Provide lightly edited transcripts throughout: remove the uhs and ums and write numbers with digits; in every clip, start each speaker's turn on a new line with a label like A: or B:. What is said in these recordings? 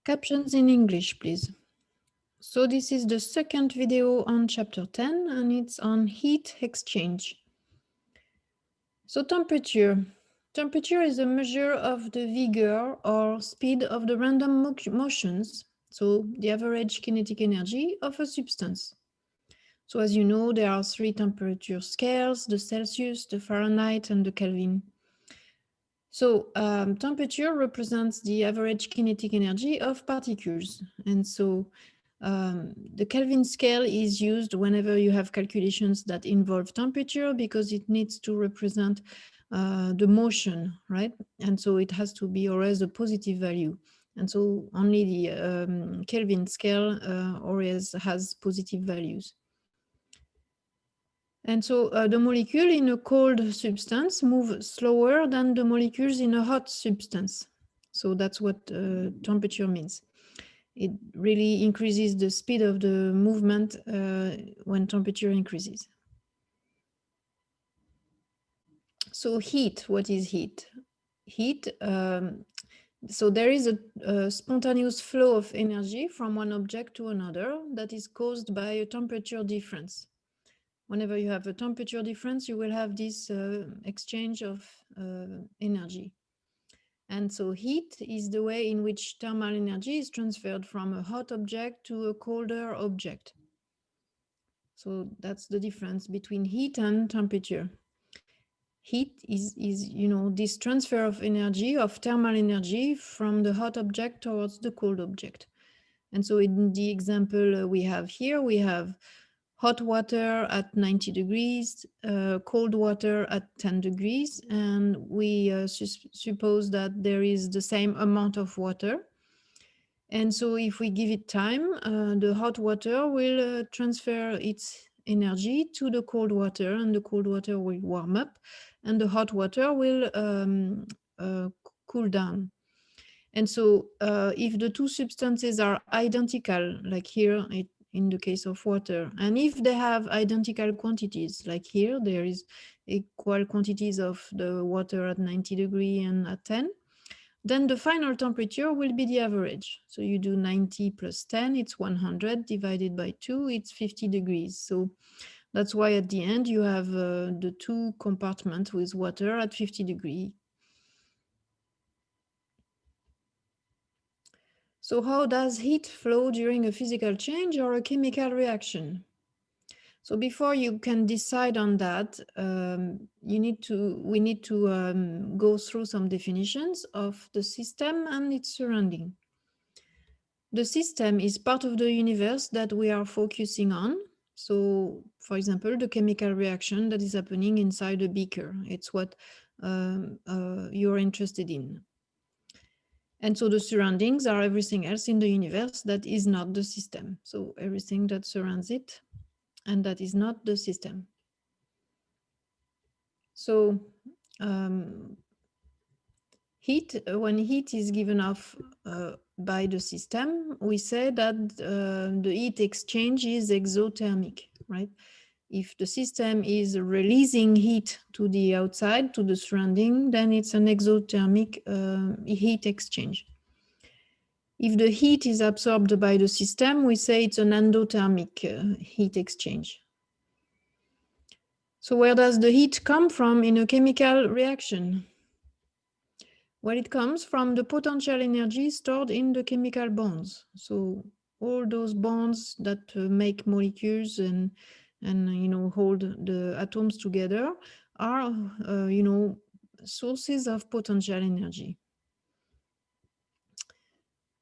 A: Captions in English, please. So this is the second video on chapter 10 and it's on heat exchange. So temperature. Temperature is a measure of the vigor or speed of the random motions, so the average kinetic energy of a substance. So as you know, there are three temperature scales, the Celsius, the Fahrenheit and the Kelvin. So temperature represents the average kinetic energy of particles. And so the Kelvin scale is used whenever you have calculations that involve temperature because it needs to represent the motion, right? And so it has to be always a positive value. And so only the Kelvin scale always has positive values. And so the molecule in a cold substance move slower than the molecules in a hot substance. So that's what temperature means. It really increases the speed of the movement when temperature increases. So heat, what is heat? Heat, so there is a spontaneous flow of energy from one object to another that is caused by a temperature difference. Whenever you have a temperature difference, you will have this exchange of energy. And so heat is the way in which thermal energy is transferred from a hot object to a colder object. So that's the difference between heat and temperature. Heat is this transfer of energy, of thermal energy from the hot object towards the cold object. And so in the example we have here, we have hot water at 90 degrees, cold water at 10 degrees, and we suppose that there is the same amount of water. And so if we give it time, the hot water will transfer its energy to the cold water, and the cold water will warm up, and the hot water will cool down. And so if the two substances are identical, like here, in the case of water, and if they have identical quantities, like here, there is equal quantities of the water at 90 degrees and at 10, then the final temperature will be the average. So you do 90 plus 10, it's 100, divided by 2, it's 50 degrees. So that's why at the end you have the two compartments with water at 50 degrees. So how does heat flow during a physical change or a chemical reaction? So before you can decide on that, we need to go through some definitions of the system and its surrounding. The system is part of the universe that we are focusing on. So, for example, the chemical reaction that is happening inside a beaker. It's what you're interested in. And so the surroundings are everything else in the universe that is not the system. So everything that surrounds it and that is not the system. So heat, when heat is given off by the system, we say that the heat exchange is exothermic, right? If the system is releasing heat to the outside, to the surrounding, then it's an exothermic heat exchange. If the heat is absorbed by the system, we say it's an endothermic heat exchange. So where does the heat come from in a chemical reaction? Well, it comes from the potential energy stored in the chemical bonds. So all those bonds that make molecules and hold the atoms together are sources of potential energy.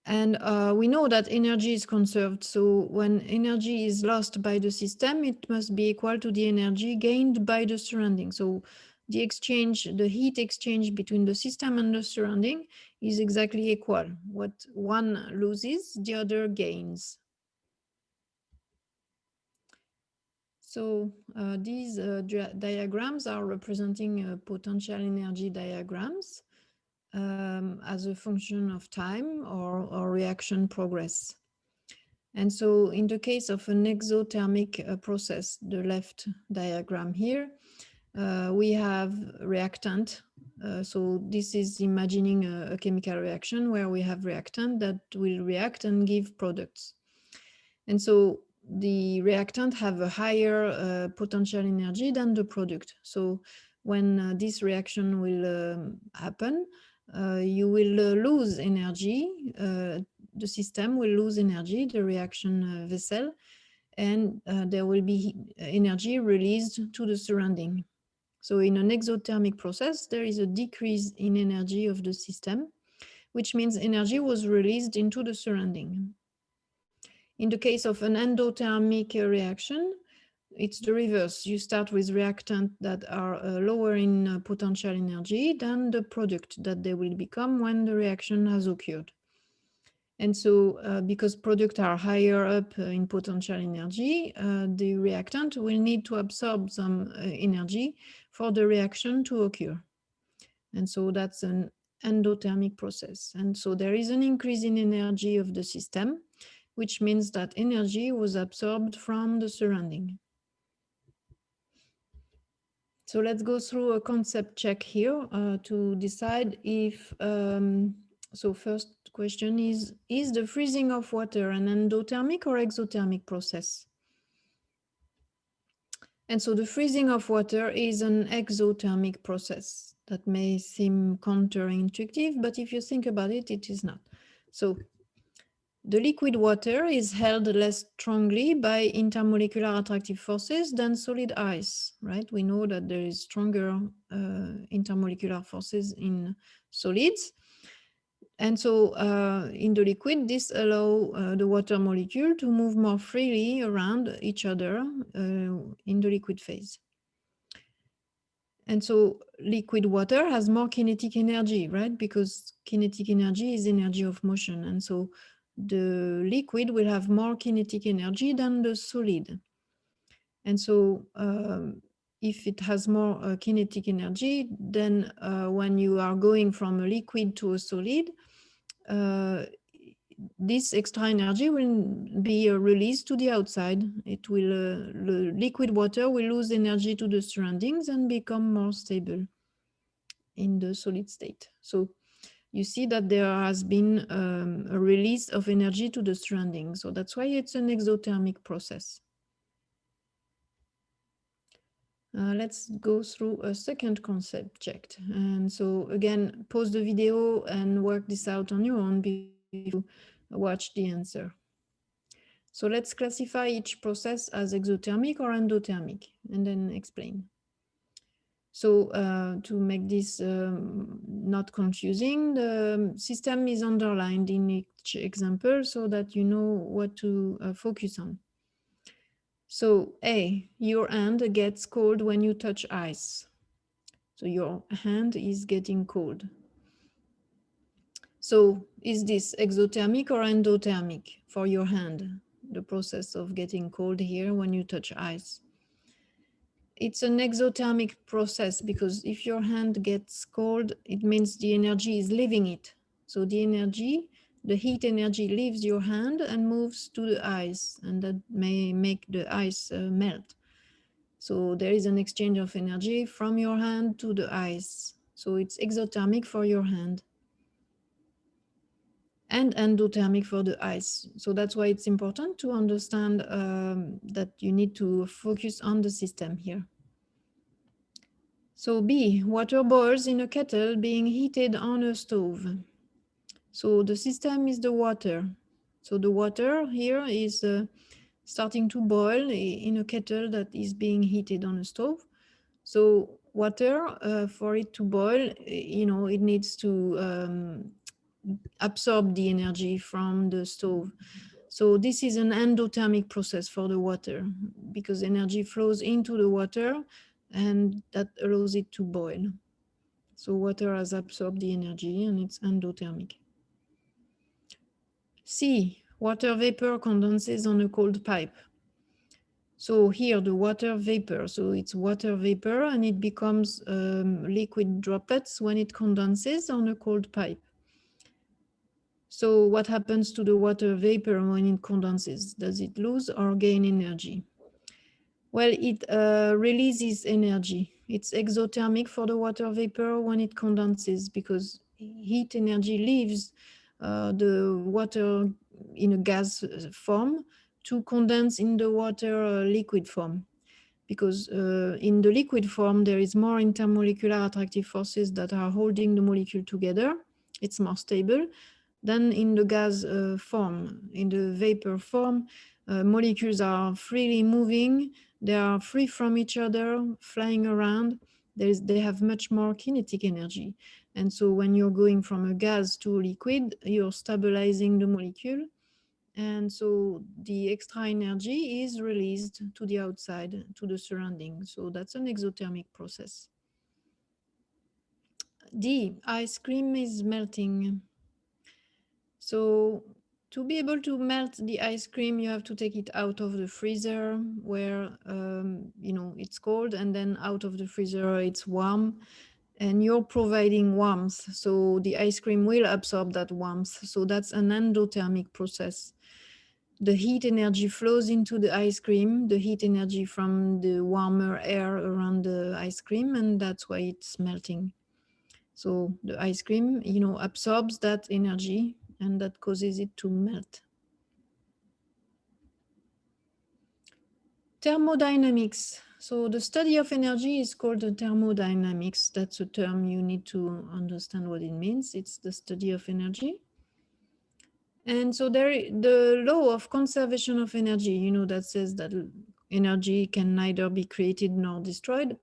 A: And we know that energy is conserved. So when energy is lost by the system, it must be equal to the energy gained by the surrounding. So the exchange, the heat exchange between the system and the surrounding is exactly equal. What one loses, the other gains. So these diagrams are representing potential energy diagrams as a function of time or reaction progress. And so in the case of an exothermic process, the left diagram here, we have reactant So this is imagining a chemical reaction where we have reactant that will react and give products. And so the reactant have a higher potential energy than the product. So when this reaction will happen, you will lose energy. The system will lose energy, the reaction vessel, and there will be energy released to the surrounding. So in an exothermic process, there is a decrease in energy of the system, which means energy was released into the surrounding. In the case of an endothermic reaction, it's the reverse. You start with reactants that are lower in potential energy than the product that they will become when the reaction has occurred. And so because products are higher up in potential energy, the reactant will need to absorb some energy for the reaction to occur. And so that's an endothermic process. And so there is an increase in energy of the system, which means that energy was absorbed from the surrounding. So let's go through a concept check here to decide if, so first question is the freezing of water an endothermic or exothermic process? And so the freezing of water is an exothermic process. That may seem counterintuitive, but if you think about it, it is not. So the liquid water is held less strongly by intermolecular attractive forces than solid ice, right? We know that there is stronger intermolecular forces in solids. And so in the liquid, this allows the water molecule to move more freely around each other in the liquid phase. And so liquid water has more kinetic energy, right? Because kinetic energy is energy of motion. And so the liquid will have more kinetic energy than the solid. And so if it has more kinetic energy, then when you are going from a liquid to a solid, this extra energy will be released to the outside. It will, the liquid water will lose energy to the surroundings and become more stable in the solid state. So you see that there has been a release of energy to the surroundings. So that's why it's an exothermic process. Let's go through a second concept checked. And so again, pause the video and work this out on your own before you watch the answer. So let's classify each process as exothermic or endothermic and then explain. So to make this not confusing, the system is underlined in each example so that you know what to focus on. So A, your hand gets cold when you touch ice. So your hand is getting cold. So is this exothermic or endothermic for your hand? The process of getting cold here when you touch ice. It's an exothermic process because if your hand gets cold, it means the energy is leaving it. So the energy, the heat energy leaves your hand and moves to the ice, and that may make the ice melt. So there is an exchange of energy from your hand to the ice. So it's exothermic for your hand and endothermic for the ice. So that's why it's important to understand that you need to focus on the system here. So B, water boils in a kettle being heated on a stove. So the system is the water. So the water here is starting to boil in a kettle that is being heated on a stove. So water, for it to boil, it needs to absorb the energy from the stove. So this is an endothermic process for the water because energy flows into the water and that allows it to boil. So water has absorbed the energy and it's endothermic. C, water vapor condenses on a cold pipe. So here the water vapor, so it's water vapor and it becomes liquid droplets when it condenses on a cold pipe. So what happens to the water vapor when it condenses? Does it lose or gain energy? Well, it releases energy. It's exothermic for the water vapor when it condenses, because heat energy leaves the water in a gas form to condense in the water liquid form. Because in the liquid form, there is more intermolecular attractive forces that are holding the molecule together. It's more stable than in the gas form. In the vapor form, molecules are freely moving. They are free from each other, flying around. They have much more kinetic energy. And so when you're going from a gas to a liquid, you're stabilizing the molecule. And so the extra energy is released to the outside, to the surrounding. So that's an exothermic process. D, ice cream is melting. So to be able to melt the ice cream, you have to take it out of the freezer where, it's cold, and then out of the freezer, it's warm. And you're providing warmth. So the ice cream will absorb that warmth. So that's an endothermic process. The heat energy flows into the ice cream, the heat energy from the warmer air around the ice cream, and that's why it's melting. So the ice cream, absorbs that energy, and that causes it to melt. Thermodynamics. So the study of energy is called the thermodynamics. That's a term you need to understand what it means. It's the study of energy. And so the law of conservation of energy, that says that energy can neither be created nor destroyed,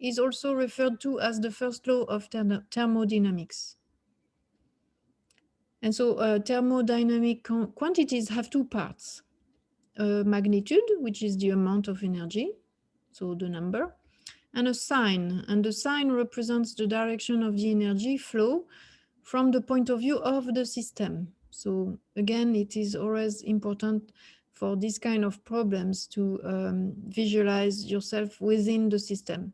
A: is also referred to as the first law of thermodynamics. And so thermodynamic quantities have two parts. Magnitude, which is the amount of energy, so the number, and a sign. And the sign represents the direction of the energy flow from the point of view of the system. So again, it is always important for this kind of problems to visualize yourself within the system.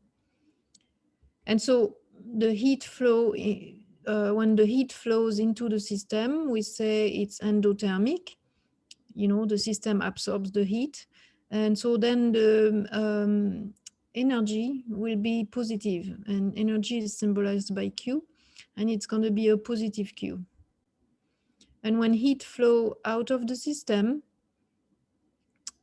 A: And so the heat flow, when the heat flows into the system, we say it's endothermic. The system absorbs the heat. And so then the energy will be positive, and energy is symbolized by Q, and it's going to be a positive Q. And when heat flow out of the system,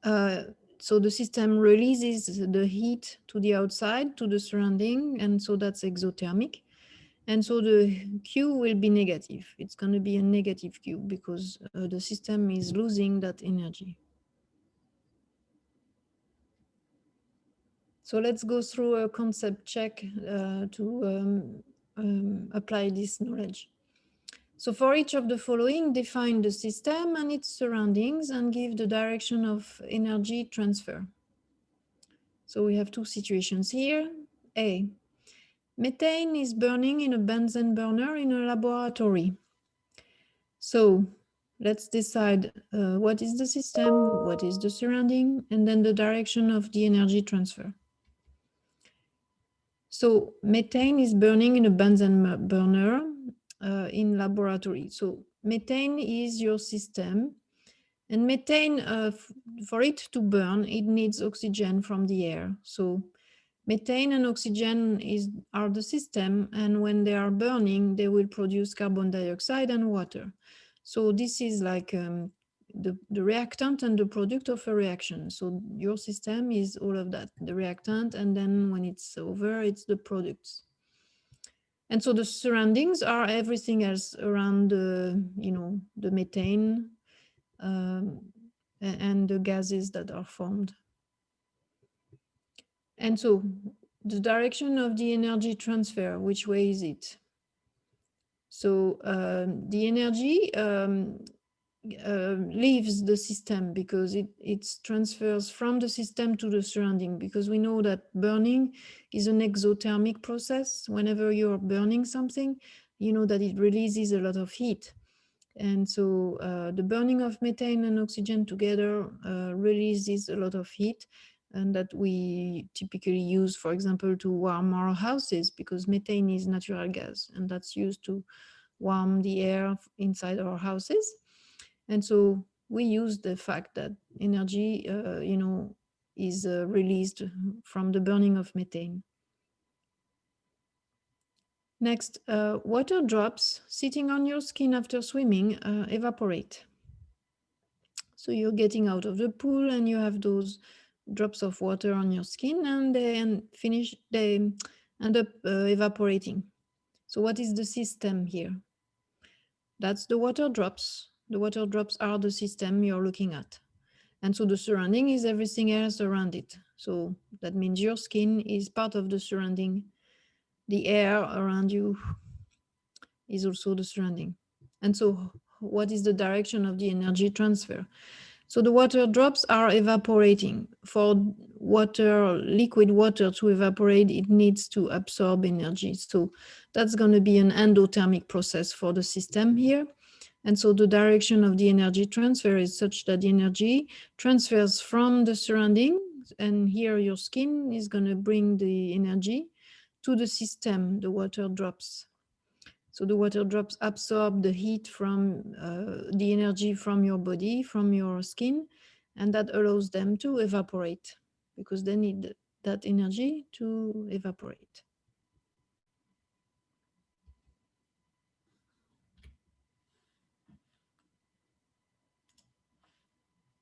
A: so the system releases the heat to the outside, to the surrounding, and so that's exothermic. And so the Q will be negative. It's going to be a negative Q because the system is losing that energy. So let's go through a concept check to apply this knowledge. So for each of the following, define the system and its surroundings and give the direction of energy transfer. So we have two situations here. A, methane is burning in a Bunsen burner in a laboratory. So let's decide what is the system, what is the surrounding, and then the direction of the energy transfer. So methane is burning in a Bunsen burner in laboratory. So methane is your system, and methane, for it to burn, it needs oxygen from the air. So methane and oxygen are the system, and when they are burning, they will produce carbon dioxide and water. So this is like the reactant and the product of a reaction. So your system is all of that, the reactant, and then when it's over, it's the products. And so the surroundings are everything else around the methane and the gases that are formed. And so the direction of the energy transfer, which way is it? So the energy leaves the system because it transfers from the system to the surrounding, because we know that burning is an exothermic process. Whenever you're burning something, you know that it releases a lot of heat. And so the burning of methane and oxygen together releases a lot of heat, and that we typically use, for example, to warm our houses, because methane is natural gas, and that's used to warm the air inside our houses. And so we use the fact that energy, is released from the burning of methane. Next, water drops sitting on your skin after swimming evaporate. So you're getting out of the pool and you have those drops of water on your skin, and they end up evaporating. So what is the system here? That's the water drops. The water drops are the system you're looking at. And so the surrounding is everything else around it. So that means your skin is part of the surrounding. The air around you is also the surrounding. And so what is the direction of the energy transfer? So the water drops are evaporating. For water, liquid water to evaporate, it needs to absorb energy. So that's going to be an endothermic process for the system here. And so the direction of the energy transfer is such that the energy transfers from the surrounding, and here your skin is going to bring the energy to the system, the water drops. So the water drops absorb the heat from the energy from your body, from your skin, and that allows them to evaporate because they need that energy to evaporate.